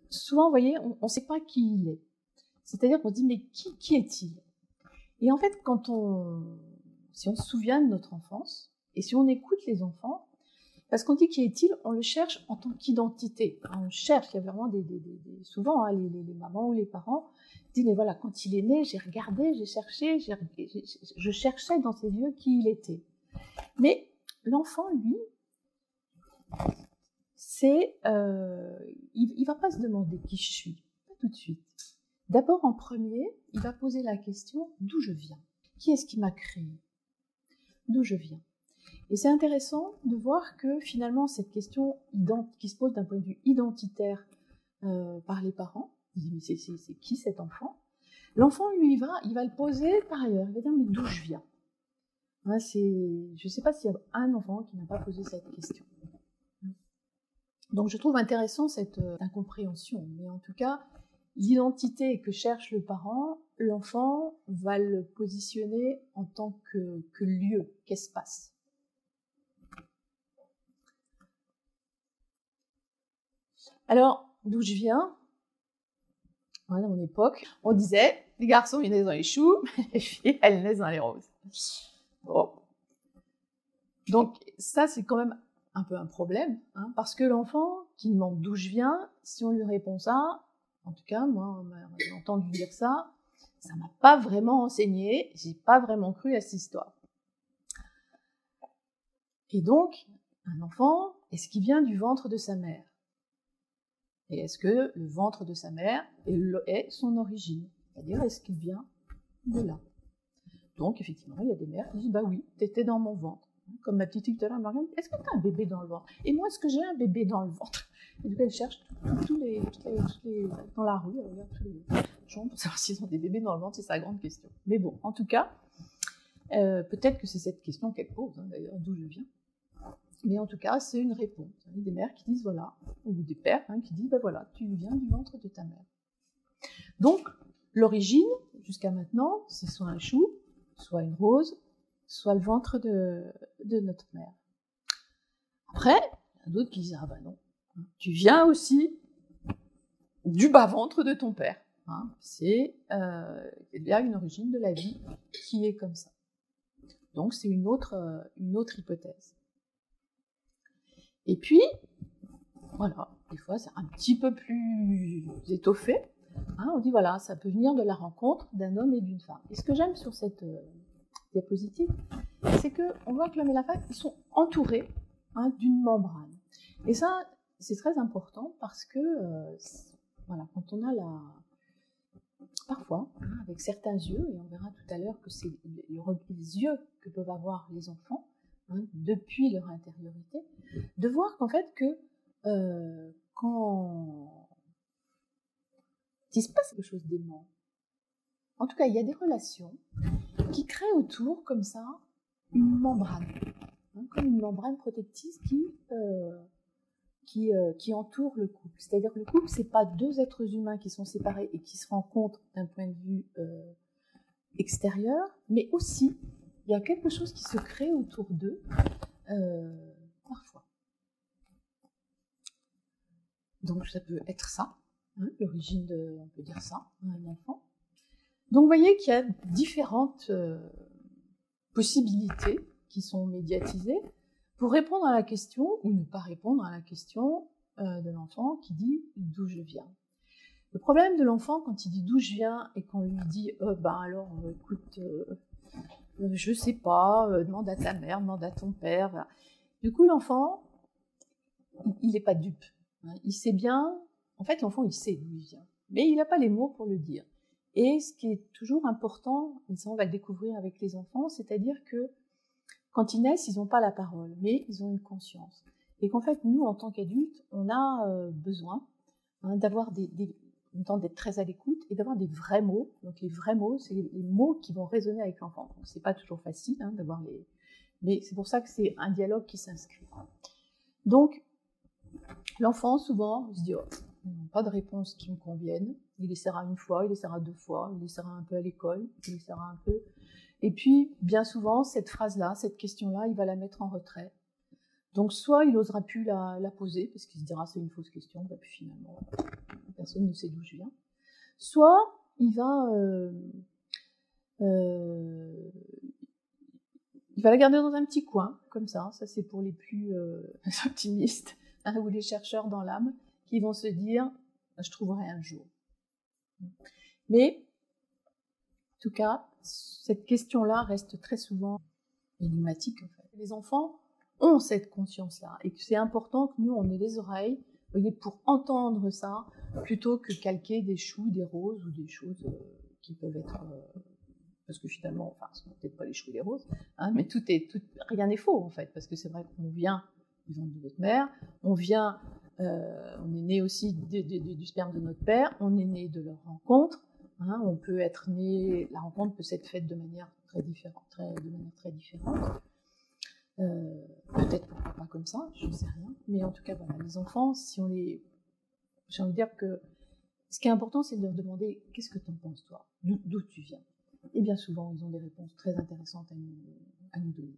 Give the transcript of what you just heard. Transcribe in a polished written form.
souvent, vous voyez, on ne sait pas qui il est. C'est-à-dire qu'on se dit, mais qui est-il? Et en fait, si on se souvient de notre enfance, et si on écoute les enfants, parce qu'on dit qui est-il, on le cherche en tant qu'identité. On cherche, il y a vraiment souvent les mamans ou les parents disent, mais voilà, quand il est né, j'ai regardé, j'ai cherché, je cherchais dans ses yeux qui il était. Mais l'enfant, lui, il va pas se demander qui je suis, pas tout de suite. D'abord, en premier, il va poser la question d'où je viens. Qui est-ce qui m'a créé? D'où je viens? Et c'est intéressant de voir que finalement, cette question qui se pose d'un point de vue identitaire par les parents, il dit, mais c'est qui cet enfant? L'enfant, lui, il va le poser par ailleurs. Il va dire, mais d'où je viens? Ouais, je ne sais pas s'il y a un enfant qui n'a pas posé cette question. Donc je trouve intéressant cette incompréhension. Mais en tout cas, l'identité que cherche le parent, l'enfant va le positionner en tant que lieu, qu'espace. Alors, d'où je viens, à mon époque, on disait, les garçons, ils naissent dans les choux, les filles, elles naissent dans les roses. Bon. Donc, ça, c'est quand même un peu un problème, hein, parce que l'enfant qui demande d'où je viens, si on lui répond ça, en tout cas, moi, on m'a entendu dire ça, ça m'a pas vraiment enseigné, j'ai pas vraiment cru à cette histoire. Et donc, un enfant, est-ce qu'il vient du ventre de sa mère? Et est-ce que le ventre de sa mère est son origine? C'est-à-dire, est-ce qu'il vient de là? Donc, effectivement, il y a des mères qui disent, bah oui, t'étais dans mon ventre. Comme ma petite fille tout à l'heure, Marianne, est-ce que t'as un bébé dans le ventre? Et moi, est-ce que j'ai un bébé dans le ventre? Et du coup, elle cherche dans la rue, elle regarde tous les gens pour savoir s'ils ont des bébés dans le ventre, c'est sa grande question. Mais bon, en tout cas, peut-être que c'est cette question qu'elle pose, hein, d'ailleurs, d'où je viens. Mais en tout cas, c'est une réponse. Il y a des mères qui disent voilà, ou des pères qui disent ben voilà, tu viens du ventre de ta mère. Donc, l'origine, jusqu'à maintenant, c'est soit un chou, soit une rose, soit le ventre de notre mère. Après, il y en a d'autres qui disent ah ben non, tu viens aussi du bas-ventre de ton père. Hein. Il y a une origine de la vie qui est comme ça. Donc, c'est une autre hypothèse. Et puis, voilà, des fois c'est un petit peu plus étoffé. Hein, on dit voilà, ça peut venir de la rencontre d'un homme et d'une femme. Et ce que j'aime sur cette diapositive, c'est qu'on voit que l'homme et la femme, ils sont entourés d'une membrane. Et ça, c'est très important parce que, voilà, quand on a parfois, avec certains yeux, et on verra tout à l'heure que c'est les yeux que peuvent avoir les enfants, depuis leur intériorité, de voir qu'en fait que quand il se passe quelque chose d'aimant, en tout cas il y a des relations qui créent autour comme ça une membrane, comme une membrane protectrice qui entoure le couple. C'est-à-dire que le couple, c'est pas deux êtres humains qui sont séparés et qui se rencontrent d'un point de vue extérieur, mais aussi il y a quelque chose qui se crée autour d'eux, parfois. Donc ça peut être ça, l'origine on peut dire ça, un enfant. Donc vous voyez qu'il y a différentes possibilités qui sont médiatisées pour répondre à la question, ou ne pas répondre à la question de l'enfant qui dit d'où je viens. Le problème de l'enfant quand il dit d'où je viens et qu'on lui dit alors écoute, je sais pas, demande à ta mère, demande à ton père. Voilà. Du coup, l'enfant, il n'est pas dupe. Il sait bien, en fait, l'enfant, il sait d'où il vient, mais il n'a pas les mots pour le dire. Et ce qui est toujours important, et ça on va le découvrir avec les enfants, c'est-à-dire que quand ils naissent, ils n'ont pas la parole, mais ils ont une conscience. Et qu'en fait, nous, en tant qu'adultes, on a besoin d'avoir le temps d'être très à l'écoute et d'avoir des vrais mots. Donc les vrais mots, c'est les mots qui vont résonner avec l'enfant. Donc c'est pas toujours facile d'avoir les... Mais c'est pour ça que c'est un dialogue qui s'inscrit. Donc, l'enfant, souvent, se dit pas de réponse qui me convienne. Il essaiera une fois, il essaiera deux fois, il essaiera un peu à l'école, il essaiera un peu... Et puis, bien souvent, cette phrase-là, cette question-là, il va la mettre en retrait. Donc, soit il n'osera plus la poser, parce qu'il se dira c'est une fausse question, puis finalement, personne ne sait d'où je viens. Soit il va la garder dans un petit coin, comme ça c'est pour les plus optimistes, hein, ou les chercheurs dans l'âme, qui vont se dire « je trouverai un jour ». Mais, en tout cas, cette question-là reste très souvent énigmatique, en fait. Les enfants ont cette conscience-là, et que c'est important que nous, on ait les oreilles, vous voyez, pour entendre ça, plutôt que calquer des choux, des roses, ou des choses qui peuvent être... parce que finalement, enfin, ce sont peut-être pas les choux et les roses, hein, mais rien n'est faux, en fait, parce que c'est vrai qu'on vient du ventre de notre mère, on est né aussi du sperme de notre père, on est né de leur rencontre, hein, on peut être né, la rencontre peut s'être faite de manière très différente, peut-être pourquoi pas comme ça, je ne sais rien, mais en tout cas, voilà, les enfants, j'ai envie de dire que ce qui est important, c'est de leur demander « qu'est-ce que tu en penses, toi ? D'où tu viens ?» Et bien souvent, ils ont des réponses très intéressantes à nous donner.